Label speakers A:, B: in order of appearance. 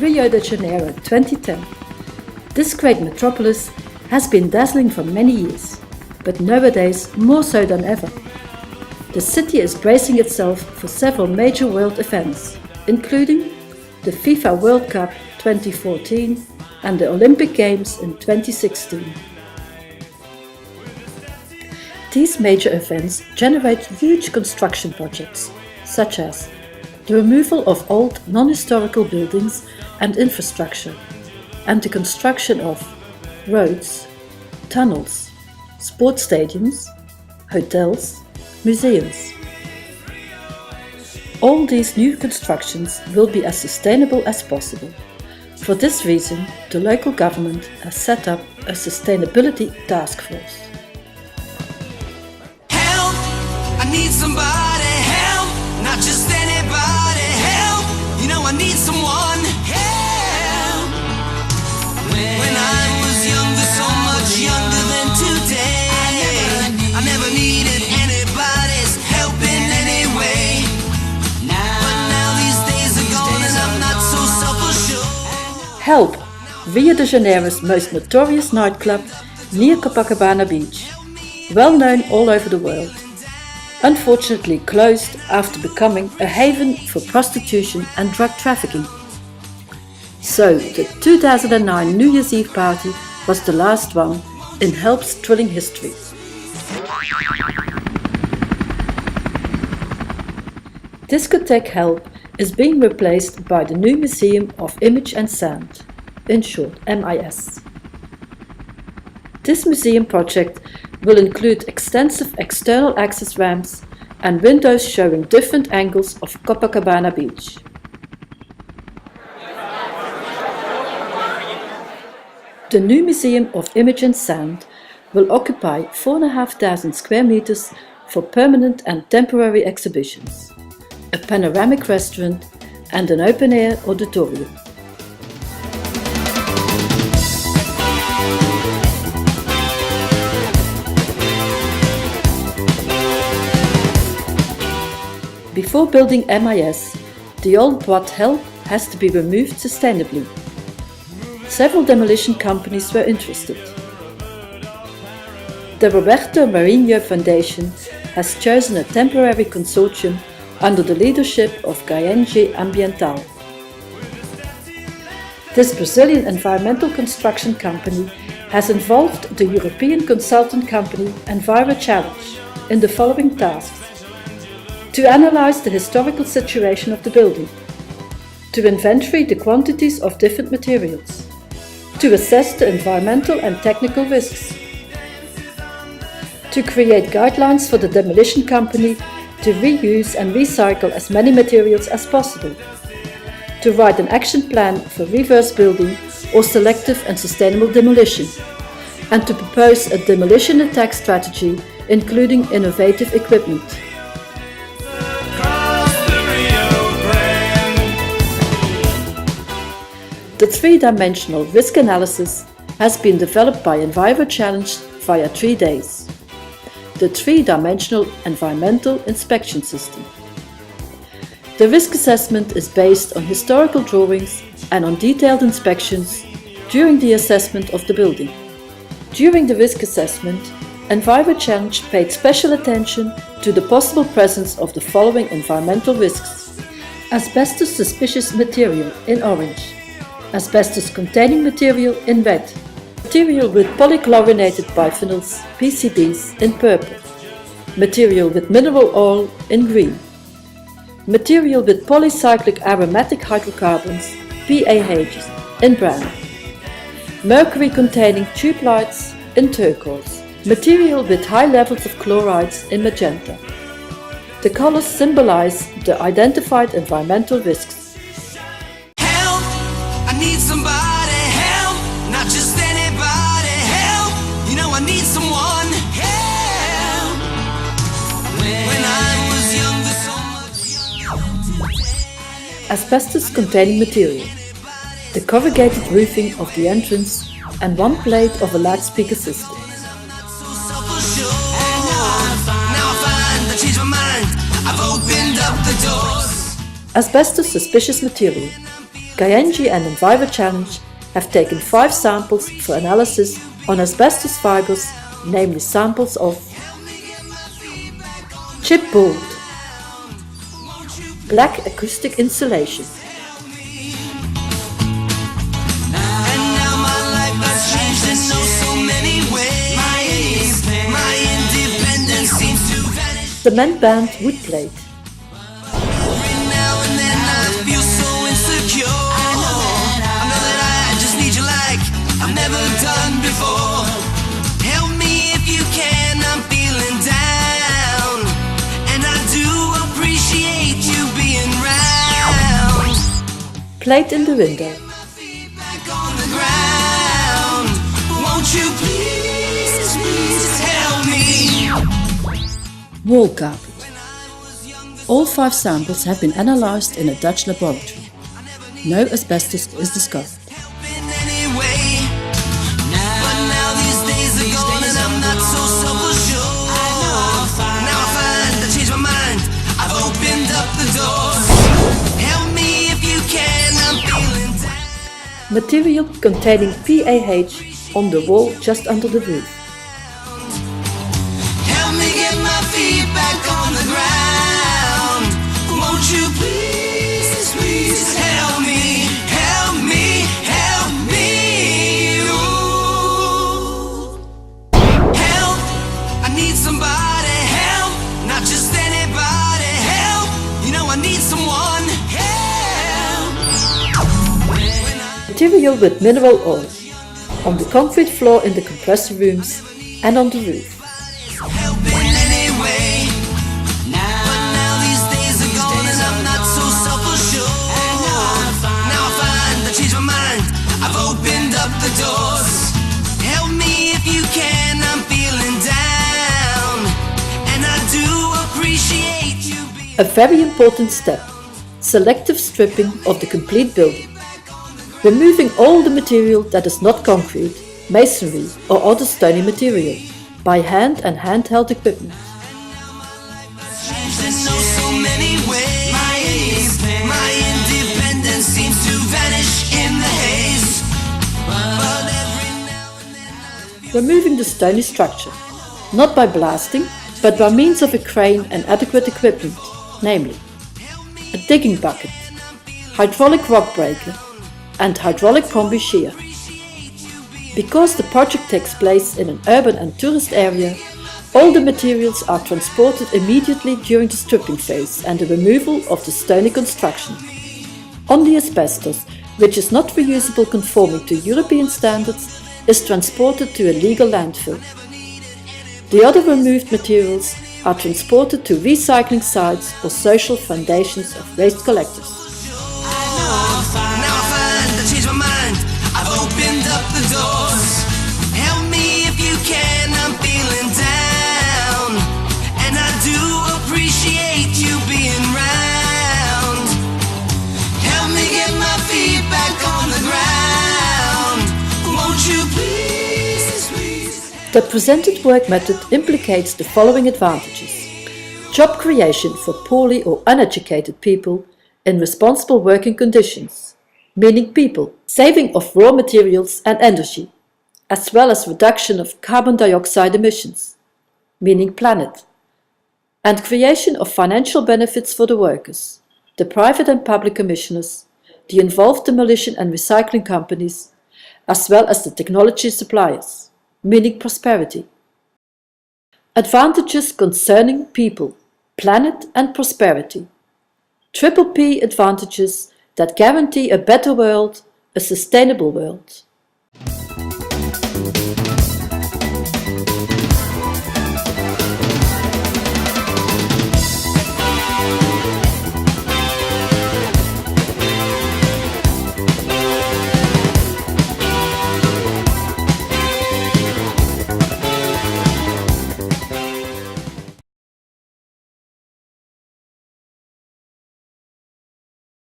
A: Rio de Janeiro 2010. This great metropolis has been dazzling for many years, but nowadays more so than ever. The city is bracing itself for several major world events, including the FIFA World Cup 2014 and the Olympic Games in 2016. These major events generate huge construction projects, such as the removal of old non-historical buildings and infrastructure, and the construction of roads, tunnels, sports stadiums, hotels, museums. All these new constructions will be as sustainable as possible. For this reason, the local government has set up a sustainability task force.
B: Help! I need somebody, help! Not just anybody, help! You know I need someone, help! When I was younger, so much younger than today, I never needed anybody's help in any way. But now these days are gone and I'm not so self-assured.
A: Help! Rio de Janeiro's most notorious nightclub near Copacabana Beach, well known all over the world, unfortunately closed after becoming a haven for prostitution and drug trafficking. So the 2009 New Year's Eve party was the last one in Help's thrilling history. Discotheque Help is being replaced by the new Museum of Image and Sound, in short MIS. This museum project will include extensive external access ramps and windows showing different angles of Copacabana Beach. The new Museum of Image and Sound will occupy 4,500 square meters for permanent and temporary exhibitions, a panoramic restaurant and an open-air auditorium. Before building MIS, the old Wat Help has to be removed sustainably. Several demolition companies were interested. The Roberto Marinho Foundation has chosen a temporary consortium under the leadership of Gaenge Ambiental. This Brazilian environmental construction company has involved the European consultant company Enviro Challenge in the following tasks: to analyze the historical situation of the building, to inventory the quantities of different materials, to assess the environmental and technical risks, to create guidelines for the demolition company to reuse and recycle as many materials as possible, to write an action plan for reverse building or selective and sustainable demolition, and to propose a demolition attack strategy including innovative equipment. The three-dimensional risk analysis has been developed by Enviro Challenge via 3 days. The three-dimensional environmental inspection system. The risk assessment is based on historical drawings and on detailed inspections during the assessment of the building. During the risk assessment, Enviro Challenge paid special attention to the possible presence of the following environmental risks: asbestos suspicious material in orange, asbestos-containing material in red, material with polychlorinated biphenyls (PCBs) in purple, material with mineral oil in green, material with polycyclic aromatic hydrocarbons (PAHs) in brown, mercury-containing tube lights in turquoise, material with high levels of chlorides in magenta. The colors symbolize the identified environmental risks.
B: Need somebody, help! Not just anybody, help! You know I need someone, help! When I was younger, so much.
A: Asbestos-containing material, the corrugated roofing of the entrance and one plate of a loudspeaker system.
B: I've opened up the doors.
A: Asbestos suspicious material, Kayenji and Enviro Challenge have taken 5 samples for analysis on asbestos fibers, namely samples of chipboard, black acoustic insulation, cement band wood plate,
B: I've never done before. Help me if you can, I'm feeling down. And I do appreciate you being round.
A: plate in the window,
B: Back on the ground. Won't you please, please help me?
A: wall carpet. All 5 samples have been analysed in a Dutch laboratory. No asbestos is discovered.
B: In any way. But now these days are gone and I'm not so self-assured. Now I find I changed my mind. I've opened up the doors. Help me if you can, I'm feeling down.
A: Material containing PAH on the wall just under the roof.
B: Help me get my feet back on the ground. Won't you please, please help me, help me, help me. Ooh. Help, I need somebody, help, not just anybody, help. You know I need someone, help.
A: Material with mineral oil on the concrete floor in the compressor rooms and on the roof.
B: Help in any way. But now these days are gone and I'm not so self-assured. Now I find I changed my mind. I've opened up the doors. Help me if you can, I'm feeling down. And I do appreciate you being
A: A very important step: selective stripping of the complete building. Removing all the material that is not concrete, masonry or other stony material by hand and handheld equipment.
B: changed in so many ways. My independence seems to vanish in the haze. But every now and then
A: Removing the stony structure, not by blasting, but by means of a crane and adequate equipment, namely a digging bucket, hydraulic rock breaker and hydraulic combi shear. Because the project takes place in an urban and tourist area, all the materials are transported immediately during the stripping phase and the removal of the stony construction. Only asbestos, which is not reusable conforming to European standards, is transported to a legal landfill. The other removed materials are transported to recycling sites or social foundations of waste collectors.
B: now I find I changed my mind. I've opened up the doors. Help me if you can, I'm feeling down. And I do appreciate you being round. Help me get my feet back on the ground. Won't you please, please?
A: The presented work method implicates the following advantages: job creation for poorly or uneducated people in responsible working conditions, meaning people, saving of raw materials and energy, as well as reduction of carbon dioxide emissions, meaning planet, and creation of financial benefits for the workers, the private and public commissioners, the involved demolition and recycling companies, as well as the technology suppliers, meaning prosperity. Advantages concerning people, planet and prosperity. Triple P advantages that guarantee a better world, a sustainable world.